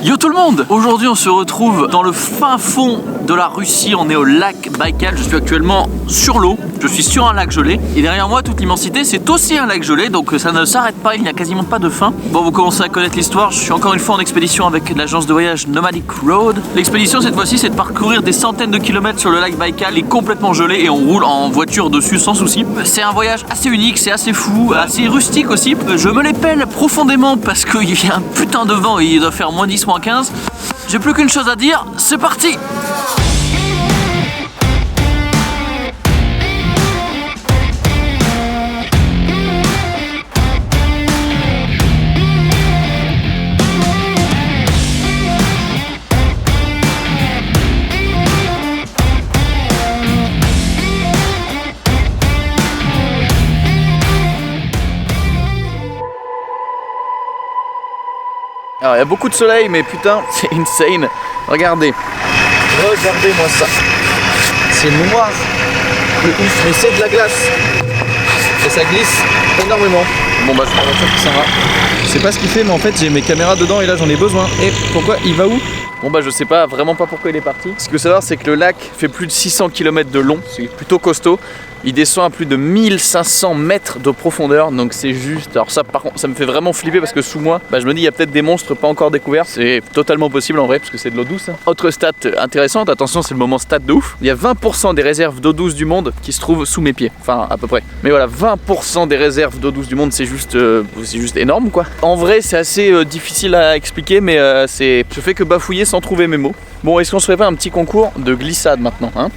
Yo tout le monde! Aujourd'hui on se retrouve dans le fin fond de la Russie, on est au lac Baïkal, je suis actuellement sur l'eau, je suis sur un lac gelé et derrière moi toute l'immensité c'est aussi un lac gelé donc ça ne s'arrête pas, il n'y a quasiment pas de fin. Bon vous commencez à connaître l'histoire, je suis encore une fois en expédition avec l'agence de voyage Nomadic Road. L'expédition cette fois-ci c'est de parcourir des centaines de kilomètres sur le lac Baïkal, il est complètement gelé et on roule en voiture dessus sans souci. C'est un voyage assez unique, c'est assez fou, assez rustique aussi. Je me les pèle profondément parce qu'il y a un putain de vent et il doit faire moins 10, moins 15. J'ai plus qu'une chose à dire, c'est parti! Alors il y a beaucoup de soleil mais putain c'est insane. Regardez. Regardez-moi ça. C'est noir. Le ouf, mais c'est de la glace. Et ça glisse énormément. Bon bah je prends la voiture qui s'en va. Je sais pas ce qu'il fait mais en fait j'ai mes caméras dedans et là j'en ai besoin. Et pourquoi il va où? Bon bah je sais pas, vraiment pas pourquoi il est parti. Ce qu'il faut savoir c'est que le lac fait plus de 600 km de long, c'est plutôt costaud. Il descend à plus de 1500 mètres de profondeur, donc c'est juste... Alors ça par contre, ça me fait vraiment flipper parce que sous moi, je me dis il y a peut-être des monstres pas encore découverts. C'est totalement possible en vrai parce que c'est de l'eau douce. Autre stat intéressante, attention c'est le moment stat de ouf. Il y a 20% des réserves d'eau douce du monde qui se trouvent sous mes pieds, enfin à peu près. Mais voilà, 20% des réserves d'eau douce du monde c'est juste énorme quoi. En vrai c'est assez difficile à expliquer mais je fais que bafouiller sans trouver mes mots. Bon, est-ce qu'on se ferait pas un petit concours de glissade maintenant hein?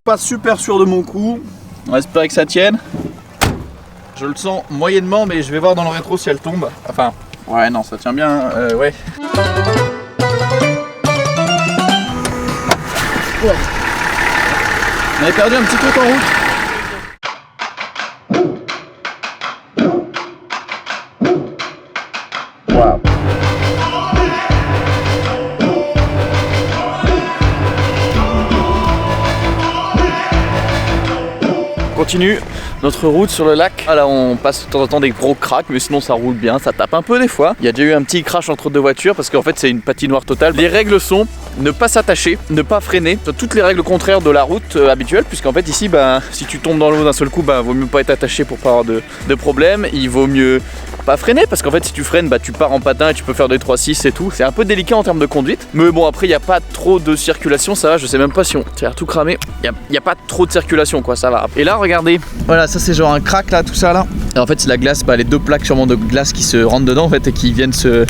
Pas super sûr de mon coup, on va espérer que ça tienne. Je le sens moyennement mais je vais voir dans le rétro si elle tombe. Enfin, ouais non ça tient bien, ouais. Ouais. On avait perdu un petit truc en route. Wow. Continue notre route sur le lac. Là on passe de temps en temps des gros cracks mais sinon ça roule bien, ça tape un peu des fois. Il y a déjà eu un petit crash entre deux voitures parce qu'en fait c'est une patinoire totale. Les règles sont ne pas s'attacher, ne pas freiner, toutes les règles contraires de la route habituelle puisqu'en fait ici si tu tombes dans l'eau d'un seul coup vaut mieux pas être attaché pour pas avoir de problème. Il vaut mieux pas freiner parce qu'en fait si tu freines tu pars en patin et tu peux faire des 3-6 et tout. C'est un peu délicat en termes de conduite mais bon après il n'y a pas trop de circulation, ça va, je sais même pas si on tient tout cramé. Il n'y a pas trop de circulation quoi, ça va. Et là regardez, voilà ça c'est genre un crack là, tout ça là. Et en fait c'est la glace, les deux plaques sûrement de glace qui se rentrent dedans en fait et qui viennent se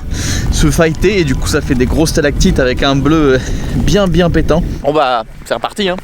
fighter et du coup ça fait des grosses stalactites avec un bleu bien pétant. Bon c'est reparti hein.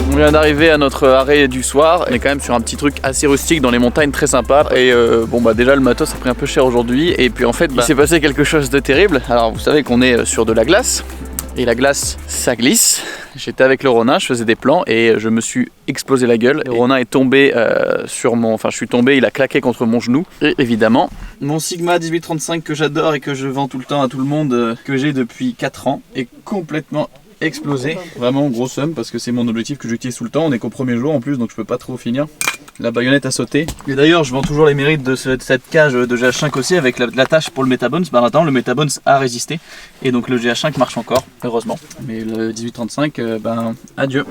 On vient d'arriver à notre arrêt du soir. On est quand même sur un petit truc assez rustique dans les montagnes, très sympa. Et déjà le matos a pris un peu cher aujourd'hui. Et puis en fait il s'est passé quelque chose de terrible. Alors vous savez qu'on est sur de la glace. Et la glace ça glisse. J'étais avec le Ronin, je faisais des plans et je me suis explosé la gueule. Le Ronin est tombé je suis tombé, il a claqué contre mon genou. Et évidemment, mon Sigma 1835 que j'adore et que je vends tout le temps à tout le monde, que j'ai depuis 4 ans, est complètement explosé. Vraiment gros somme parce que c'est mon objectif que j'utilise tout le temps. On est qu'au premier jour en plus donc je peux pas trop finir. La baïonnette a sauté. Et d'ailleurs je vends toujours les mérites de cette cage de GH5 aussi avec l'attache pour le Metabones. Maintenant le Metabones a résisté et donc le GH5 marche encore heureusement. Mais le 1835 adieu.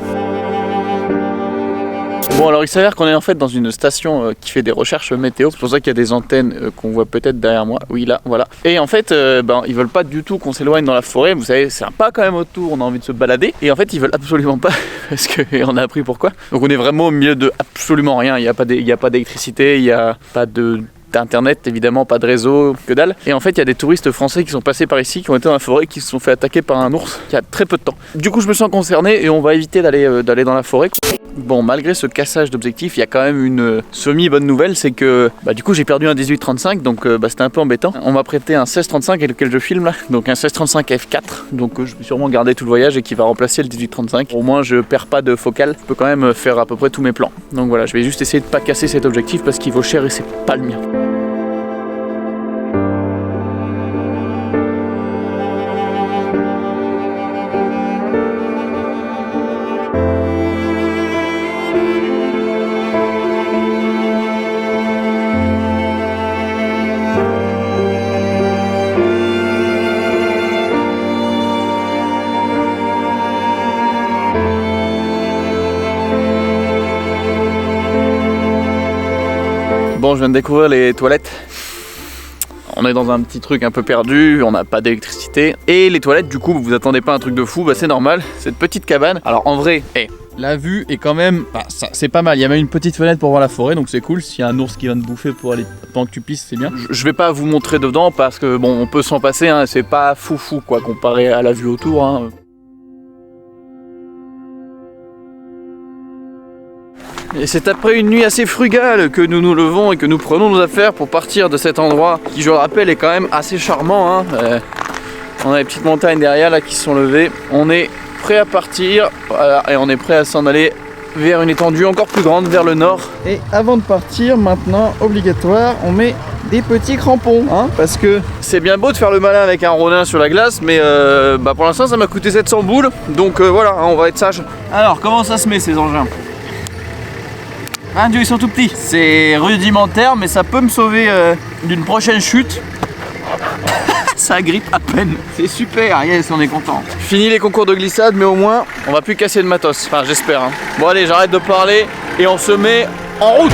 Bon alors il s'avère qu'on est en fait dans une station qui fait des recherches météo, c'est pour ça qu'il y a des antennes qu'on voit peut-être derrière moi, oui là, voilà. Et en fait ils veulent pas du tout qu'on s'éloigne dans la forêt, vous savez c'est un pas quand même autour, on a envie de se balader. Et en fait ils veulent absolument pas, parce qu'on a appris pourquoi. Donc on est vraiment au milieu de absolument rien, il n'y a pas d'électricité, il n'y a pas de d'internet, évidemment pas de réseau, que dalle. Et en fait il y a des touristes français qui sont passés par ici, qui ont été dans la forêt, qui se sont fait attaquer par un ours il y a très peu de temps. Du coup je me sens concerné et on va éviter d'aller dans la forêt. Bon, malgré ce cassage d'objectif, il y a quand même une semi-bonne nouvelle, c'est que du coup j'ai perdu un 18-35, donc c'était un peu embêtant. On m'a prêté un 16-35 avec lequel je filme là, donc un 16-35 f4, donc je vais sûrement garder tout le voyage et qui va remplacer le 18-35. Au moins je perds pas de focale, je peux quand même faire à peu près tous mes plans. Donc voilà, je vais juste essayer de pas casser cet objectif parce qu'il vaut cher et c'est pas le mien. Bon, je viens de découvrir les toilettes. On est dans un petit truc un peu perdu, on n'a pas d'électricité. Et les toilettes, du coup, vous vous attendez pas à un truc de fou, c'est normal. Cette petite cabane. Alors en vrai, la vue est quand même, c'est pas mal. Il y a même une petite fenêtre pour voir la forêt, donc c'est cool. S'il y a un ours qui vient te bouffer pour aller pendant que tu pisses, c'est bien. Je vais pas vous montrer dedans parce que bon, on peut s'en passer. Hein, c'est pas foufou quoi comparé à la vue autour. Hein. Et c'est après une nuit assez frugale que nous nous levons et que nous prenons nos affaires pour partir de cet endroit qui, je le rappelle, est quand même assez charmant. Hein. On a les petites montagnes derrière là qui se sont levées. On est prêt à partir voilà, et on est prêt à s'en aller vers une étendue encore plus grande, vers le nord. Et avant de partir, maintenant, obligatoire, on met des petits crampons. Hein, parce que c'est bien beau de faire le malin avec un Ronin sur la glace, mais pour l'instant ça m'a coûté 700 boules. Donc voilà, hein, on va être sage. Alors, comment ça se met ces engins ? Ah Dieu, ils sont tout petits. C'est rudimentaire, mais ça peut me sauver d'une prochaine chute. Ça grippe à peine. C'est super, yes, on est content. Fini les concours de glissade, mais au moins, on va plus casser de matos. Enfin, j'espère. Hein. Bon allez, j'arrête de parler et on se met en route.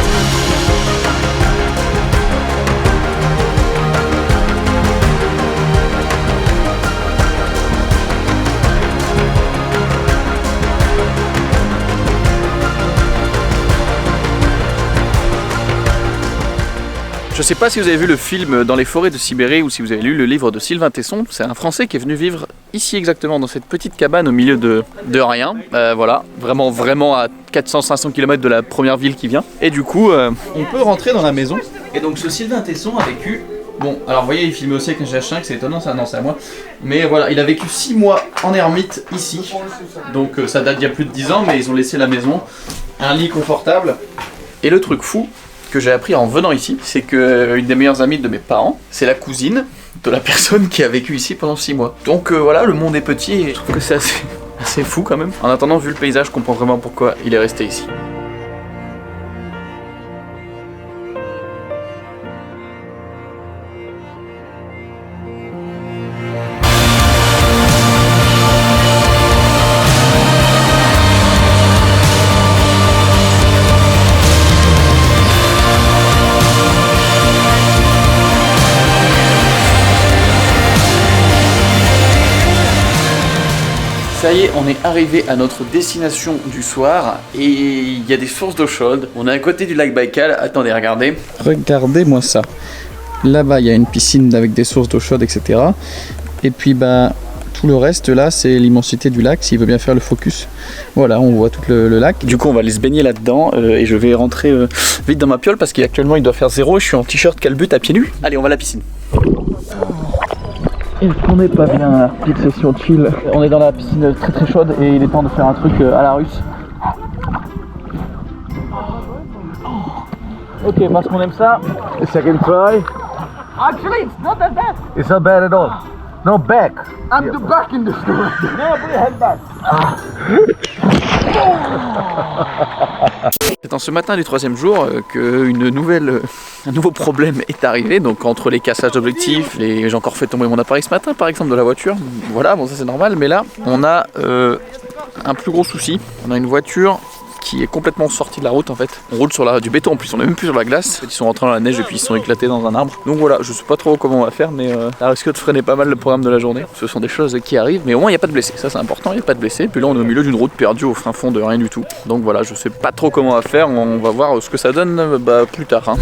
Je sais pas si vous avez vu le film Dans les forêts de Sibérie ou si vous avez lu le livre de Sylvain Tesson. C'est un Français qui est venu vivre ici exactement dans cette petite cabane au milieu de rien. Voilà, vraiment à 400-500 km de la première ville qui vient. Et du coup, on peut rentrer dans la maison. Et donc ce Sylvain Tesson a vécu... Bon, alors vous voyez, il filme aussi avec un GH5, c'est étonnant, ça, non, c'est à moi. Mais voilà, il a vécu 6 mois en ermite ici. Donc ça date d'il y a plus de 10 ans, mais ils ont laissé la maison. Un lit confortable. Et le truc fou que j'ai appris en venant ici, c'est que une des meilleures amies de mes parents, c'est la cousine de la personne qui a vécu ici pendant 6 mois. Donc voilà, le monde est petit et je trouve que c'est assez fou quand même. En attendant, vu le paysage, je comprends vraiment pourquoi il est resté ici. Ça y est, on est arrivé à notre destination du soir et il y a des sources d'eau chaude. On est à côté du lac Baïkal. Attendez, regardez. Regardez-moi ça. Là-bas, il y a une piscine avec des sources d'eau chaude, etc. Et puis, tout le reste, là, c'est l'immensité du lac, s'il veut bien faire le focus. Voilà, on voit tout le lac. Du coup, on va aller se baigner là-dedans et je vais rentrer vite dans ma piole parce qu'actuellement, il doit faire 0 et je suis en t-shirt calbut à pieds nus. Allez, on va à la piscine. Est-ce qu'on n'est pas bien là? Petite session chill. On est dans la piscine très très chaude et il est temps de faire un truc à la russe. Ok, parce qu'on aime ça. Second try. Actually, it's not that bad. It's not bad at all. No, back. I'm the back in the story. No, put your head back. C'est en ce matin du 3e jour qu'un nouveau problème est arrivé. Donc entre les cassages d'objectifs, j'ai encore fait tomber mon appareil ce matin par exemple de la voiture. Voilà, bon ça c'est normal, mais là on a un plus gros souci. On a une voiture qui est complètement sortie de la route en fait. On roule sur du béton en plus, on est même plus sur la glace. Ils sont rentrés dans la neige et puis ils sont éclatés dans un arbre. Donc voilà, je sais pas trop comment on va faire, mais ça risque de freiner pas mal le programme de la journée. Ce sont des choses qui arrivent, mais au moins il n'y a pas de blessés. Ça c'est important, il n'y a pas de blessés. Puis là on est au milieu d'une route perdue au fin fond de rien du tout. Donc voilà, je sais pas trop comment on va faire, on va voir ce que ça donne plus tard. Hein.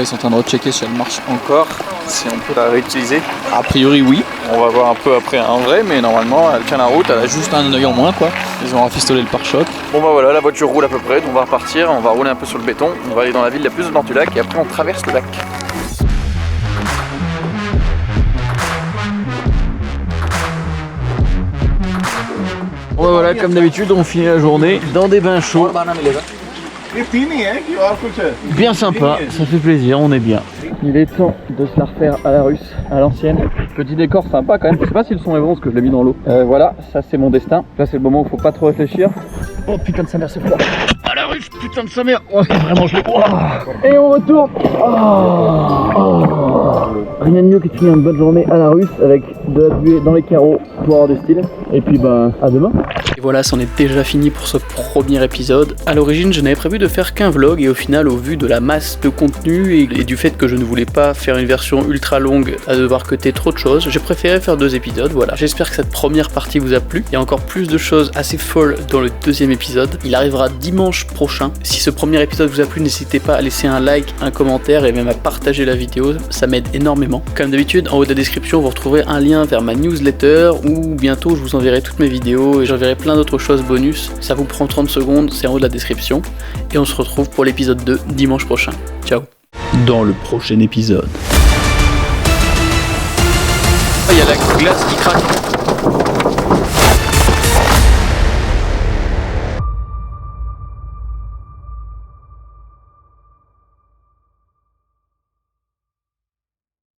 Ouais, ils sont en train de rechecker si elle marche encore, si on peut la réutiliser. A priori oui, on va voir un peu après en vrai, mais normalement elle tient la route, elle a juste un œil en moins quoi. Ils ont rafistolé le pare-choc. Bon bah voilà, la voiture roule à peu près, donc on va repartir, on va rouler un peu sur le béton, on va aller dans la ville la plus au nord du lac et après on traverse le lac. Bon bah voilà, comme d'habitude, on finit la journée dans des bains chauds. Bien sympa, ça fait plaisir, on est bien. Il est temps de se la refaire à la russe, à l'ancienne. Petit décor sympa quand même, je sais pas si le son est bon parce que je l'ai mis dans l'eau. Voilà, ça c'est mon destin. Là c'est le moment où il faut pas trop réfléchir. Oh putain de sa mère, c'est froid. À la russe, putain de sa mère. Oh, vraiment je l'ai. Oh. Et on retourne. Rien de mieux que de finir une bonne journée à la russe avec de la buée dans les carreaux pour avoir du style. Et puis bah à demain. Et voilà, c'en est déjà fini pour ce premier épisode. À l'origine, je n'avais prévu de faire qu'un vlog et au final, au vu de la masse de contenu et du fait que je ne voulais pas faire une version ultra longue à devoir cutter trop de choses, j'ai préféré faire 2 épisodes. Voilà, j'espère que cette première partie vous a plu. Il y a encore plus de choses assez folles dans le 2e épisode. Il arrivera dimanche prochain. Si ce premier épisode vous a plu, n'hésitez pas à laisser un like, un commentaire et même à partager la vidéo, ça m'aide énormément. Comme d'habitude, en haut de la description, vous retrouverez un lien vers ma newsletter où bientôt je vous enverrai toutes mes vidéos et j'enverrai plein d'autres choses bonus. Ça vous prend 30 secondes, c'est en haut de la description. Et on se retrouve pour l'épisode 2 dimanche prochain. Ciao. Dans le prochain épisode. Il y a la glace qui craque.